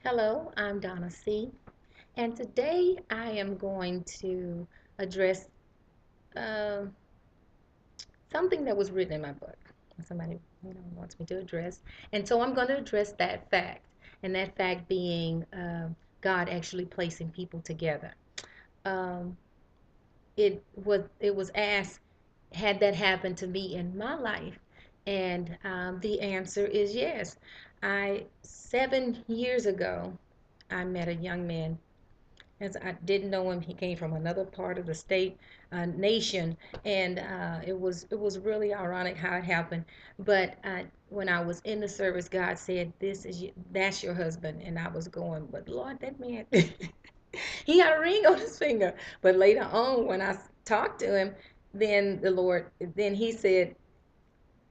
Hello, I'm Donna Cee, and today I am going to address uh, something that was written in my book. Somebody, wants me to address, and so I'm going to address that fact, and that fact being God actually placing people together. Um, it was asked, had that happened to me in my life, and the answer is yes. 7 years ago, I met a young man as I didn't know him. He came from another part of the state, nation, and it was really ironic how it happened. But when I was in the service, God said, "That's your husband," and I was going, "But Lord, that man, he had a ring on his finger." But later on, when I talked to him, then he said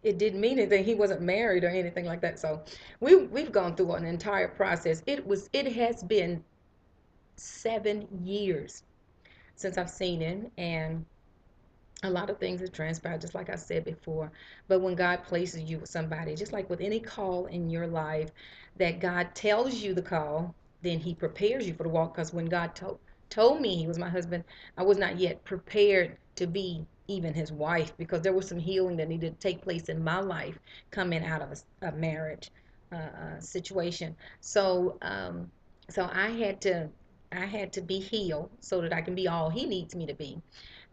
it didn't mean anything. He wasn't married or anything like that. So we've gone through an entire process. It has been 7 years since I've seen him, and a lot of things have transpired, just like I said before. But when God places you with somebody, just like with any call in your life, that God tells you the call, then He prepares you for the walk. Because when God told me He was my husband, I was not yet prepared to be even His wife, because there was some healing that needed to take place in my life coming out of a marriage situation. So I had to be healed so that I can be all He needs me to be.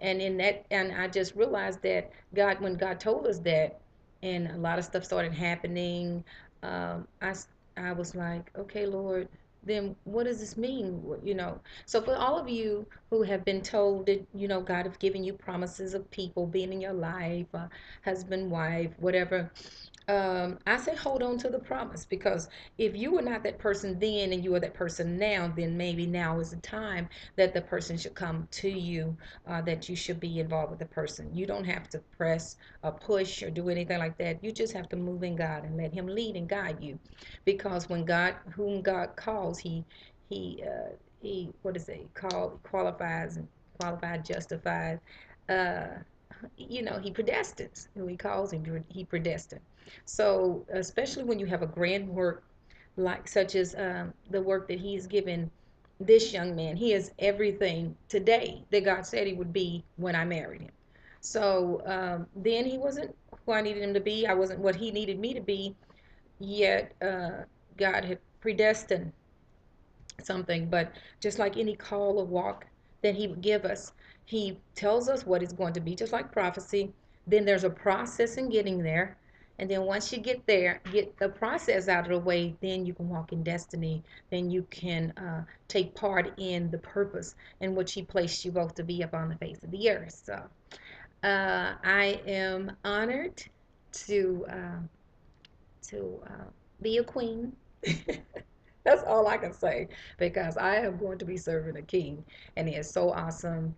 And I just realized that when God told us that, and a lot of stuff started happening, um, I I was like, okay, Lord, then what does this mean? So for all of you who have been told that, God have given you promises of people being in your life, husband, wife, whatever, I say hold on to the promise, because if you were not that person then and you are that person now, then maybe now is the time that the person should come to you, that you should be involved with the person. You don't have to press or push or do anything like that. You just have to move in God and let Him lead and guide you, because whom God calls, he what is it? Qualifies and qualified, justified. Uh, he predestines. Who He calls him, He predestined. So especially when you have a grand work like such as the work that He's given this young man, he is everything today that God said he would be when I married him. So then he wasn't who I needed him to be. I wasn't what he needed me to be yet. God had predestined something. But just like any call or walk that He would give us, He tells us what it's going to be, just like prophecy. Then there's a process in getting there. And then once you get there, get the process out of the way, then you can walk in destiny. Then you can take part in the purpose in which He placed you both to be upon the face of the earth. So I am honored to uh, to be a queen. That's all I can say, because I am going to be serving a king, and he is so awesome.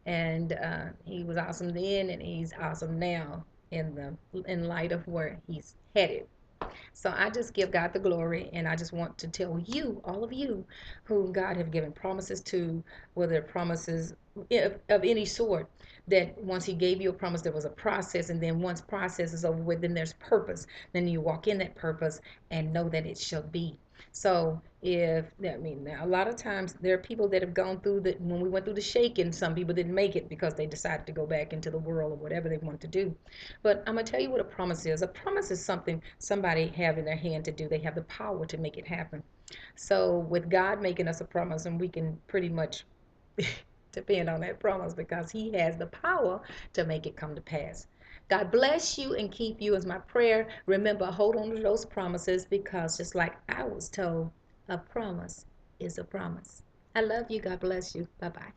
And he was awesome then, and he's awesome now in light of where he's headed. So I just give God the glory, and I just want to tell you, all of you, whom God have given promises to, whether promises of any sort, that once He gave you a promise, there was a process, and then once process is over with, then there's purpose. Then you walk in that purpose and know that it shall be. So now a lot of times there are people that have gone through when we went through the shaking, some people didn't make it because they decided to go back into the world or whatever they want to do. But I'm gonna tell you what a promise is. A promise is something somebody have in their hand to do. They have the power to make it happen. So with God making us a promise, and we can pretty much depend on that promise, because He has the power to make it come to pass. God bless you and keep you, is my prayer. Remember, hold on to those promises, because just like I was told, a promise is a promise. I love you. God bless you. Bye bye.